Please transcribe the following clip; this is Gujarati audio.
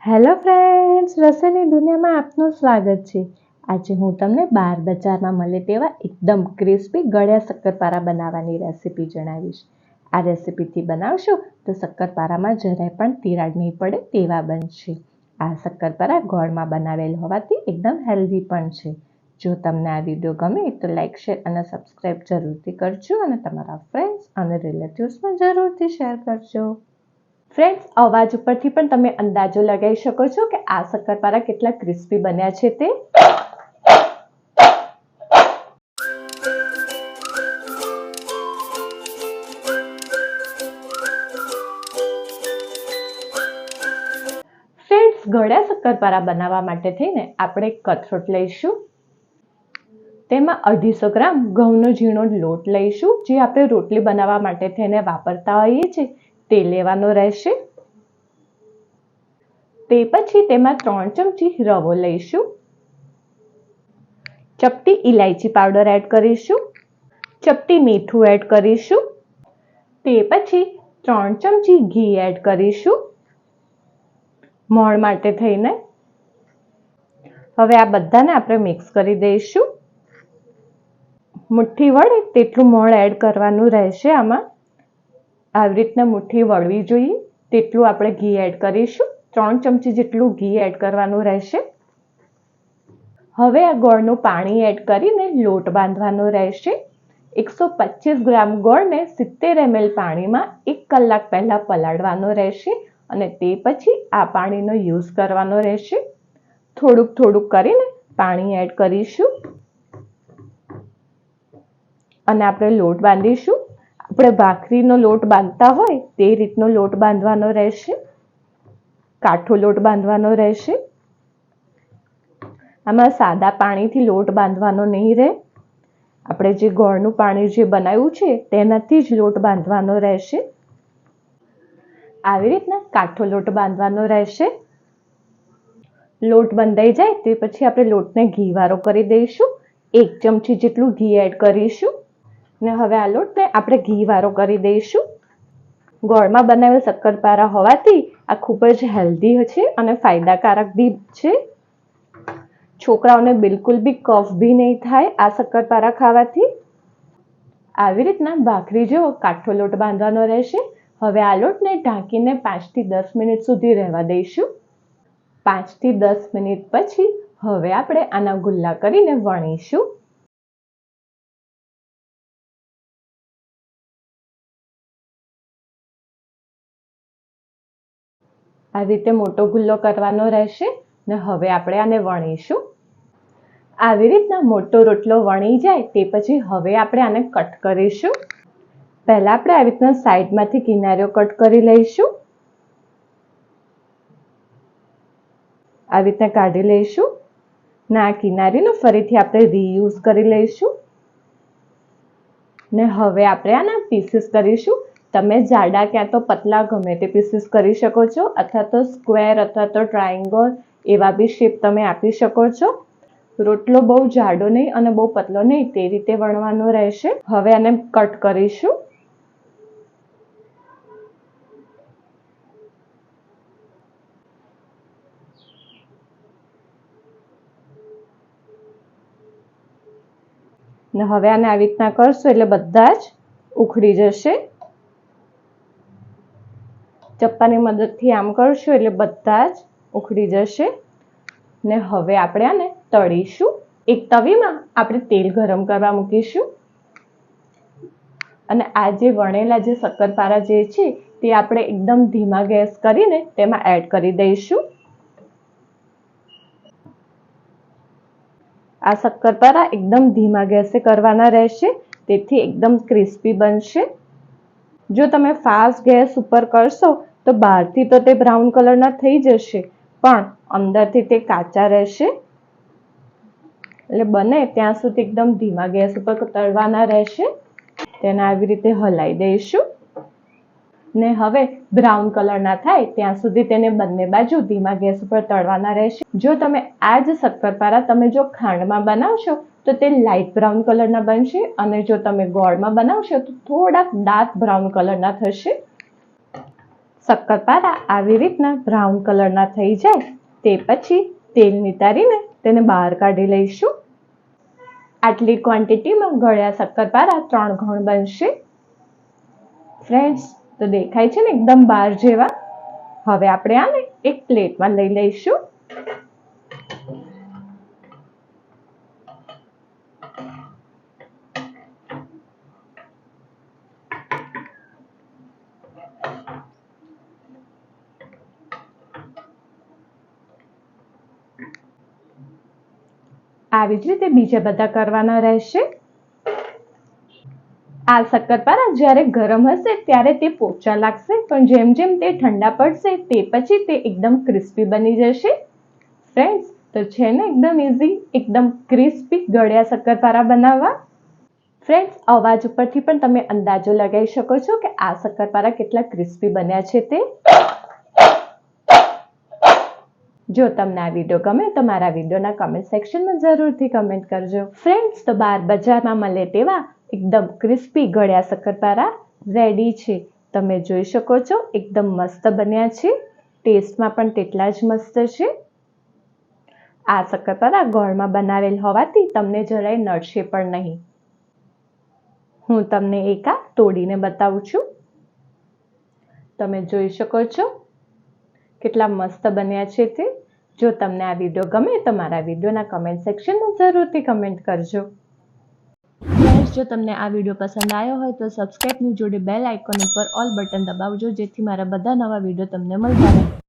હેલો ફ્રેન્ડ્સ, રસોઈની દુનિયામાં આપનું સ્વાગત છે। આજે હું તમને બહાર બજારમાં મળે તેવા એકદમ ક્રિસ્પી ગળ્યા શક્કરપારા બનાવવાની રેસીપી જણાવીશ। આ રેસીપીથી બનાવશો તો શક્કરપારામાં જરાય પણ તિરાડ નહીં પડે તેવા બનશે। આ શક્કરપારા ગોળમાં બનાવેલ હોવાથી એકદમ હેલ્ધી પણ છે। જો તમને આ વિડીયો ગમે તો લાઈક, શેર અને સબસ્ક્રાઈબ જરૂરથી કરજો અને તમારા ફ્રેન્ડ્સ અને રિલેટિવ્સમાં જરૂરથી શેર કરજો। ફ્રેન્ડ્સ, અવાજ ઉપરથી પણ તમે અંદાજો લગાવી શકો છો કે આ શક્કરપારા કેટલા ક્રિસ્પી બન્યા છે તે। ફ્રેન્ડ્સ, ગળ્યા શક્કરપારા બનાવવા માટે થઈને આપણે કથરોટ લઈશું। તેમાં 250 ગ્રામ ઘઉંનો ઝીણો લોટ લઈશું, જે આપણે રોટલી બનાવવા માટે થઈને વાપરતા હોઈએ છીએ તે લેવાનો રહેશે। તે પછી તેમાં 3 ચમચી રવો લઈશું, ચપટી ઇલાયચી પાવડર એડ કરીશું, ચપટી મીઠું એડ કરીશું, તે પછી 3 ચમચી ઘી એડ કરીશું મોણ માટે થઈને। હવે આ બધાને આપણે મિક્સ કરી દઈશું। મુઠ્ઠી વળે તેટલું મોણ એડ કરવાનું રહેશે। આમાં આવી રીતના મુઠ્ઠી વળવી જોઈએ તેટલું આપણે ઘી એડ કરીશું। 3 ચમચી જેટલું ઘી એડ કરવાનું રહેશે। હવે આ ગોળનું પાણી એડ કરીને લોટ બાંધવાનો રહેશે। 125 ગ્રામ ગોળને 70 ml પાણીમાં 1 કલાક પહેલા પલાળવાનો રહેશે અને તે પછી આ પાણીનો યુઝ કરવાનો રહેશે। થોડુંક થોડુંક કરીને પાણી એડ કરીશું અને આપણે લોટ બાંધીશું। આપણે ભાખરીનો લોટ બાંધતા હોય તે રીતનો લોટ બાંધવાનો રહેશે, કાઠો લોટ બાંધવાનો રહેશે। આમાં સાદા પાણીથી લોટ બાંધવાનો નહીં રહે, આપણે જે ગોળનું પાણી જે બનાવ્યું છે તેનાથી જ લોટ બાંધવાનો રહેશે। આવી રીતના કાઠો લોટ બાંધવાનો રહેશે। લોટ બંધાઈ જાય તે પછી આપણે લોટને ઘીવાળો કરી દઈશું। 1 ચમચી જેટલું ઘી એડ કરીશું ને હવે આ લોટને આપણે ઘીવાળો કરી દઈશું। ગોળમાં બનાવેલ શક્કરપારા હોવાથી આ ખૂબ જ હેલ્ધી છે અને ફાયદાકારક બી છે। છોકરાઓને બિલકુલ બી કફ બી નહીં થાય આ શક્કરપારા ખાવાથી। આવી રીતના ભાખરી જેવો કાઠો લોટ બાંધવાનો રહેશે। હવે આ લોટને ઢાંકીને 5 થી 10 મિનિટ સુધી રહેવા દઈશું। 5 થી 10 મિનિટ પછી હવે આપણે આના ગુલ્લા કરીને વણીશું। આવી રીતે મોટો ગુલ્લો કરવાનો રહેશે ને હવે આપણે આને વણીશું। આવી રીતના મોટો રોટલો વણી જાય તે પછી હવે આપણે આને કટ કરીશું। પહેલા આપણે આવી રીતના સાઈડમાંથી કિનારીઓ કટ કરી લઈશું, આવી રીતના કાઢી લઈશું ને આ કિનારીનો ફરીથી આપણે રીયુઝ કરી લઈશું ને હવે આપણે આના પીસીસ કરીશું। તમે જાડા ક્યાં તો પતલા ગમે તે પીસીસ કરી શકો છો અથવા તો સ્ક્વેર અથવા તો ટ્રાયેંગલ એવા બી શેપ તમે આપી શકો છો। રોટલો બહુ જાડો નહીં અને બહુ પતલો નહીં તે રીતે વણવાનો રહેશે। હવે આને કટ કરીશું। ને હવે આને આવી રીતના કરશો એટલે બધા જ ઉખડી જશે। ચપ્પાની મદદથી આમ કરશો એટલે બધા જ ઉખડી જશે ને હવે આપણે આને તળીશું। એક તવીમાં આપણે તેલ ગરમ કરવા મૂકીશું અને આ જે વણેલા જે શક્કરપારા જે છે તે આપણે એકદમ ધીમા ગેસ કરીને તેમાં એડ કરી દઈશું। આ શક્કરપારા એકદમ ધીમા ગેસે કરવાના રહેશે, તેથી એકદમ ક્રિસ્પી બનશે। જો તમે ફાસ્ટ ગેસ ઉપર કરશો તો બહારથી તો તે બ્રાઉન કલરના થઈ જશે પણ અંદરથી તે કાચા રહેશે। એટલે બને ત્યાં સુધી એકદમ ધીમા ગેસ ઉપર તળવાના રહેશે। તેને આવી રીતે હલાવી દઈશું ને હવે બ્રાઉન કલરના થાય ત્યાં સુધી તેને બંને બાજુ ધીમા ગેસ ઉપર તળવાના રહેશે। જો તમે આ જ શક્કરપારા તમે જો ખાંડમાં બનાવશો તો તે લાઇટ બ્રાઉન કલરના બનશે અને જો તમે ગોળમાં બનાવશો તો થોડાક ડાર્ક બ્રાઉન કલરના થશે। શક્કરપારા આવી રીતના બ્રાઉન કલરના થઈ જાય તે પછી તેલ નિતારીને તેને બહાર કાઢી લઈશું. આટલી ક્વોન્ટિટીમાં ગળ્યા શક્કરપારા 3 ઘઉં બનશે. ફ્રેન્ડ્સ, તો દેખાય છે ને એકદમ બાર જેવા. હવે આપણે આને એક પ્લેટમાં લઈ લઈશું. આવી જ રીતે બીજા બધા કરવાના રહેશે. આ શક્કરપારા જ્યારે ગરમ હશે ત્યારે તે પોચા લાગશે, પણ જેમ જેમ તે ઠંડા પડશે તે પછી તે એકદમ ક્રિસ્પી બની જશે. ફ્રેન્ડ્સ, તો છે ને એકદમ ઇઝી, એકદમ ક્રિસ્પી ગળ્યા શક્કરપારા બનાવવા. ફ્રેન્ડ્સ, અવાજ ઉપરથી પણ તમે અંદાજો લગાવી શકો છો કે આ શક્કરપારા કેટલા ક્રિસ્પી બન્યા છે તે. જો તમને આ વિડીયો ગમે તો મારા વિડીયોના કમેન્ટ સેક્શનમાં જરૂરથી કમેન્ટ કરજો. ફ્રેન્ડ્સ, તો બહાર બજારમાં મળે તેવા એકદમ ક્રિસ્પી ગળ્યા શક્કરપારા રેડી છે. તમે જોઈ શકો છો એકદમ મસ્ત બન્યા છે. ટેસ્ટમાં પણ તેટલા જ મસ્ત છે. આ શક્કરપારા ગોળમાં બનાવેલ હોવાથી તમને જરાય નડશે પણ નહીં. હું તમને એક આ તોડીને બતાવું છું. તમે જોઈ શકો છો કેટલા મસ્ત બન્યા છે તે. જો તમને આ વિડીયો ગમે તો મારા વિડીયોના કમેન્ટ સેક્શનમાં જરૂરથી કમેન્ટ કરજો. ફ્રેન્ડ્સ, જો તમને આ વિડીયો પસંદ આવ્યો હોય તો સબસ્ક્રાઇબની જોડે બેલ આઇકોન ઉપર ઓલ બટન દબાવજો, જેથી મારા બધા નવા વિડીયો તમને મળતા રહે.